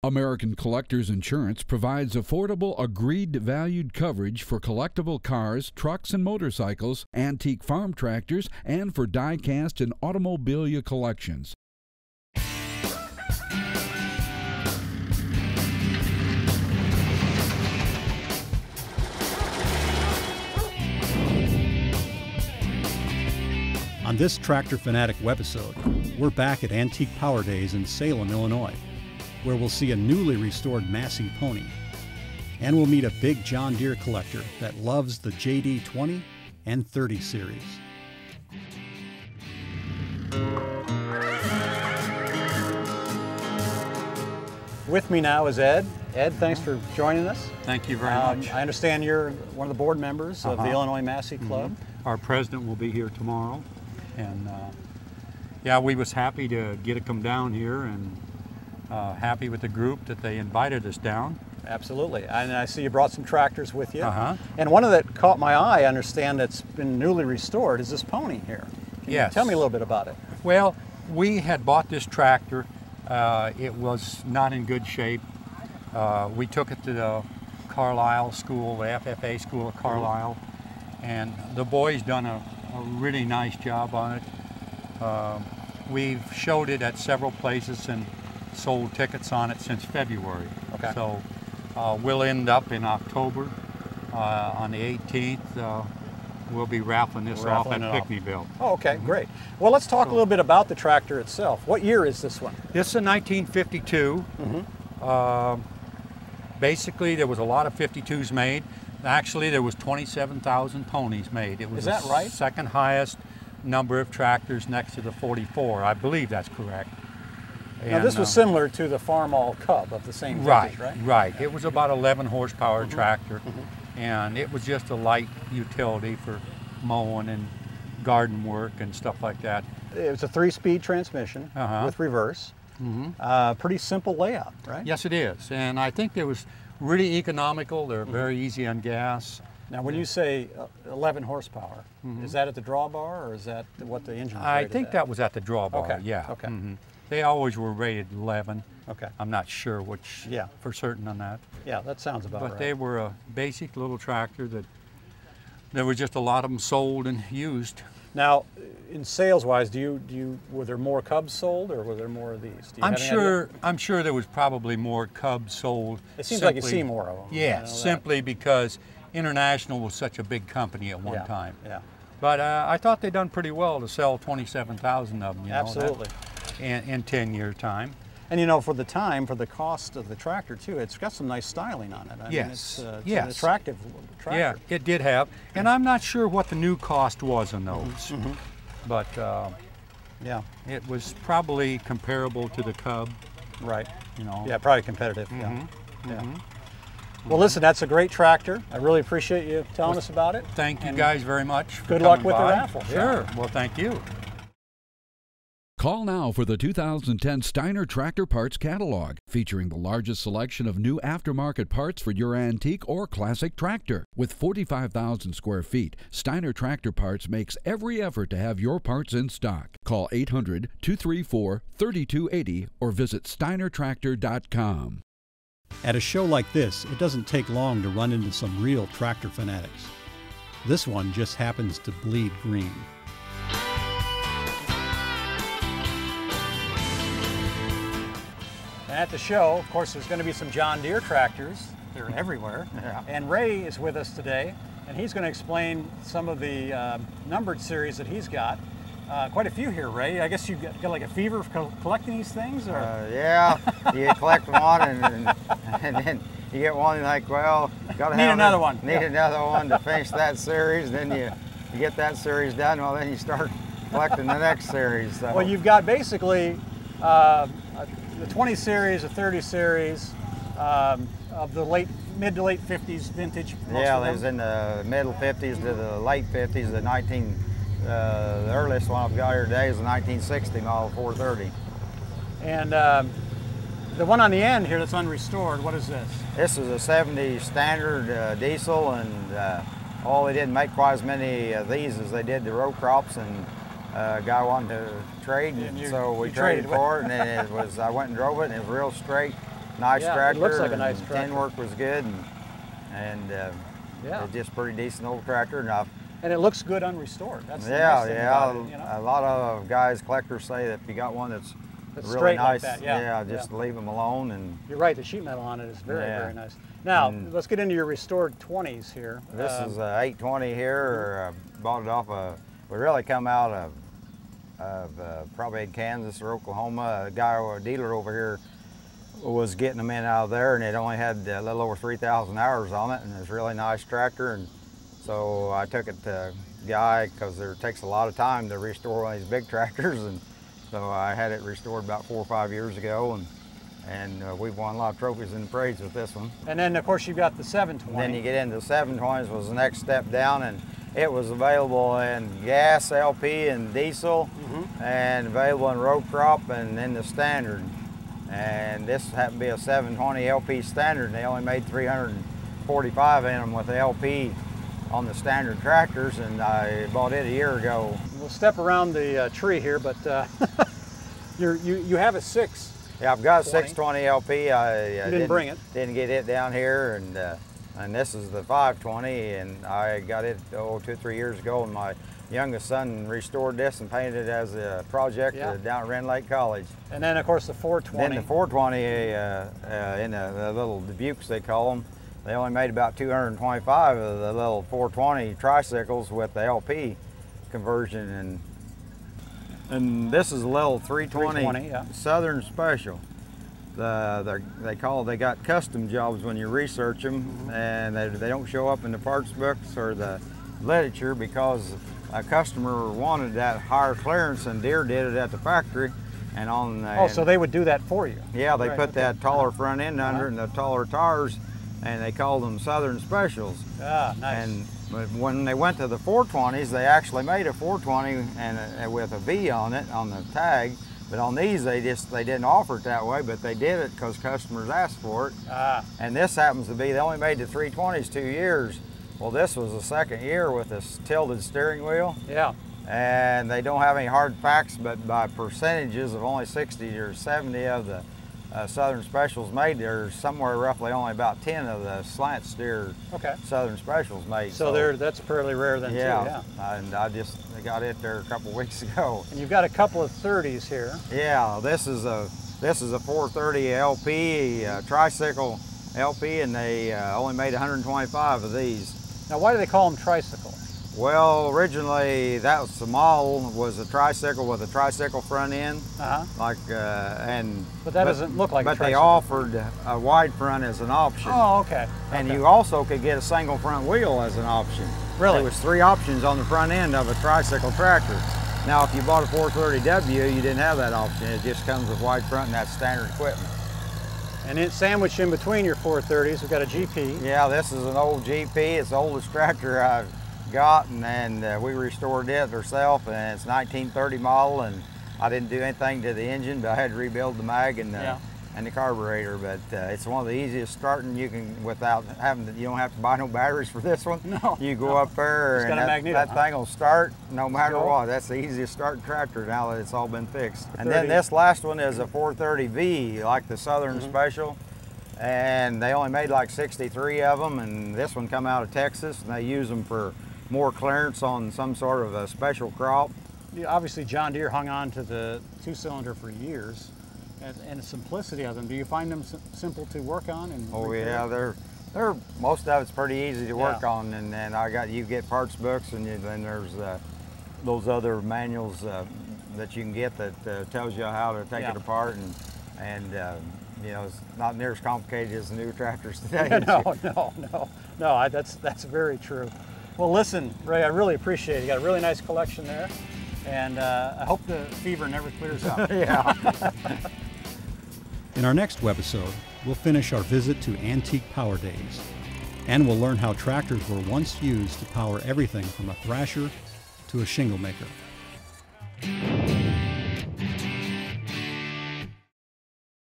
American Collectors Insurance provides affordable, agreed-valued coverage for collectible cars, trucks, and motorcycles, antique farm tractors, and for die-cast and automobilia collections. On this Tractor Fanatic webisode, we're back at Antique Power Days in Salem, Illinois, where we'll see a newly restored Massey Pony. And we'll meet a big John Deere collector that loves the JD 20 and 30 series. With me now is Ed. Ed, thanks for joining us. Thank you very much. I understand you're one of the board members of the Illinois Massey Club. Our president will be here tomorrow. And yeah, we was happy to get to come down here, and happy with the group that they invited us down. Absolutely. And I see you brought some tractors with you. And one of that caught my eye, I understand that's been newly restored, is this pony here. Can you tell me a little bit about it? Well, we had bought this tractor. It was not in good shape. We took it to the Carlisle school, the FFA school of Carlisle, and the boys done a really nice job on it. We've showed it at several places and sold tickets on it since February. So we'll end up in October on the 18th. We'll be raffling this off at Pickneyville. Oh, okay, great. Well, let's talk a little bit about the tractor itself. What year is this one? This is a 1952. Basically, there was a lot of 52s made. Actually, there was 27,000 ponies made. It was is that right? Second highest number of tractors next to the 44. I believe that's correct. Now, this was similar to the Farmall Cub of the same vintage, right? Right. It was about 11 horsepower tractor, and it was just a light utility for mowing and garden work and stuff like that. It was a 3-speed transmission with reverse. Pretty simple layout, right? Yes, it is. And I think it was really economical. They're very easy on gas. Now, when you say 11 horsepower, is that at the drawbar, or is that what the engine was rated I think that was at the drawbar, okay. yeah. Okay. They always were rated 11. Okay. I'm not sure which for certain on that. Yeah, that sounds about right. But they were a basic little tractor that there was just a lot of them sold and used. Now, in sales-wise, were there more Cubs sold, or were there more of these? I'm sure there was probably more Cubs sold. It seems like you see more of them. Yes, simply because International was such a big company at one time. Yeah. But I thought they done pretty well to sell 27,000 of them. Absolutely. In 10-year time. And you know, for the time, for the cost of the tractor too, it's got some nice styling on it. I mean, it's an attractive tractor. Yeah, it did have. And I'm not sure what the new cost was on those. But yeah, it was probably comparable to the Cub. Right. You know. Yeah, probably competitive. Well, listen, that's a great tractor. I really appreciate you telling us about it. Thank you guys very much for good luck coming with by. the raffle. Sure. Well, thank you. Call now for the 2010 Steiner Tractor Parts Catalog, featuring the largest selection of new aftermarket parts for your antique or classic tractor. With 45,000 square feet, Steiner Tractor Parts makes every effort to have your parts in stock. Call 800-234-3280 or visit steinertractor.com. At a show like this, it doesn't take long to run into some real tractor fanatics. This one just happens to bleed green. And at the show, of course, there's going to be some John Deere tractors. They're everywhere. And Ray is with us today, and he's going to explain some of the numbered series that he's got. Quite a few here, Ray. I guess you got like a fever for collecting these things, or? Yeah, you collect one, and then you get one like, well, gotta need another one. Need another one to finish that series. Then you get that series done. Well, then you start collecting the next series. So. Well, you've got basically the 20 series, the 30 series of the mid to late 50s vintage. Yeah, there's in the middle 50s to the late 50s. The earliest one I've got here today is a 1960 model 430. And the one on the end here that's unrestored, what is this? This is a 70 standard diesel, and they didn't make quite as many of these as they did the row crops, and a guy wanted to trade, and so we traded for it, and it was, I went and drove it, and it was real straight, nice tractor. It looks like a nice and tractor. tin work was good, and Yeah. it's just pretty decent old tractor. And it looks good unrestored. That's the Yeah, nice thing yeah. about it, you know? A lot of guys, collectors say that if you got one that's It's really straight like nice, that, yeah, just leave them alone. And You're right, the sheet metal on it is very, Yeah. very nice. Now, And let's get into your restored 20s here. this is a 820 here. Bought it off we really come out of probably in Kansas or Oklahoma. A guy or a dealer over here was getting them in out of there, and it only had a little over 3,000 hours on it, and it was a really nice tractor. And so I took it to a guy because it takes a lot of time to restore one of these big tractors, and so I had it restored about 4 or 5 years ago, and we've won a lot of trophies in the parades with this one. And then, of course, you've got the 720. Then you get into the 720s was the next step down, and it was available in gas, LP, and diesel, and available in row crop and in the standard. And this happened to be a 720 LP standard, and they only made 345 in them with the LP on the standard tractors, and I bought it a year ago. We'll step around the tree here, but you have a 6. Yeah, I've got a 20. 620 LP. I didn't bring it. Didn't get it down here, and this is the 520, and I got it 2 or 3 years ago, and my youngest son restored this and painted it as a project down at Wren Lake College. And then, of course, the 420. Then the 420 in the little Dubukes, they call them, they only made about 225 of the little 420 tricycles with the LP conversion, and this is a little 320 yeah. Southern Special. They got custom jobs when you research them, and they don't show up in the parts books or the literature because a customer wanted that higher clearance, and Deere did it at the factory. And so they would do that for you? Yeah, they right, put that taller front end under and the taller tires, and they called them Southern Specials. Ah, nice. But when they went to the 420s, they actually made a 420 and with a V on it on the tag. But on these, they didn't offer it that way, but they did it because customers asked for it. Ah. And this happens to be, they only made the 320s 2 years. Well, this was the second year with this tilted steering wheel. Yeah. And they don't have any hard facts, but by percentages of only 60 or 70 of the Southern Specials made, there's somewhere roughly only about 10 of the slant steer Southern Specials made. So that's fairly rare then too, yeah. And I just got it there a couple weeks ago. And you've got a couple of 30s here. Yeah, this is a 430 LP, tricycle LP, and they only made 125 of these. Now, why do they call them tricycle? Well, originally that was the model was a tricycle with a tricycle front end, but that doesn't look like a tricycle. But they offered a wide front as an option. Oh, okay. And you also could get a single front wheel as an option. Really? There was 3 options on the front end of a tricycle tractor. Now, if you bought a 430W, you didn't have that option. It just comes with wide front and that's standard equipment. And it's sandwiched in between your 430s, we've got a GP. Yeah, this is an old GP. It's the oldest tractor I've got, and we restored it ourselves, and it's 1930 model, and I didn't do anything to the engine, but I had to rebuild the mag and the carburetor. But it's one of the easiest starting you can without having to, you don't have to buy no batteries for this one. No. You go up there and that thing will start no matter what. That's the easiest starting tractor now that it's all been fixed. And then this last one is a 430V, like the Southern Special. And they only made like 63 of them, and this one come out of Texas, and they use them for more clearance on some sort of a special crop. Obviously, John Deere hung on to the 2-cylinder for years, and the simplicity of them. Do you find them simple to work on? Yeah, they're most of it's pretty easy to work on, and then you get parts books, and then there's those other manuals that you can get that tells you how to take it apart, and you know, it's not near as complicated as the new tractors today. No, that's very true. Well, listen, Ray, I really appreciate it. You got a really nice collection there, and I hope the fever never clears up. Yeah. In our next webisode, we'll finish our visit to Antique Power Days, and we'll learn how tractors were once used to power everything from a thrasher to a shingle maker.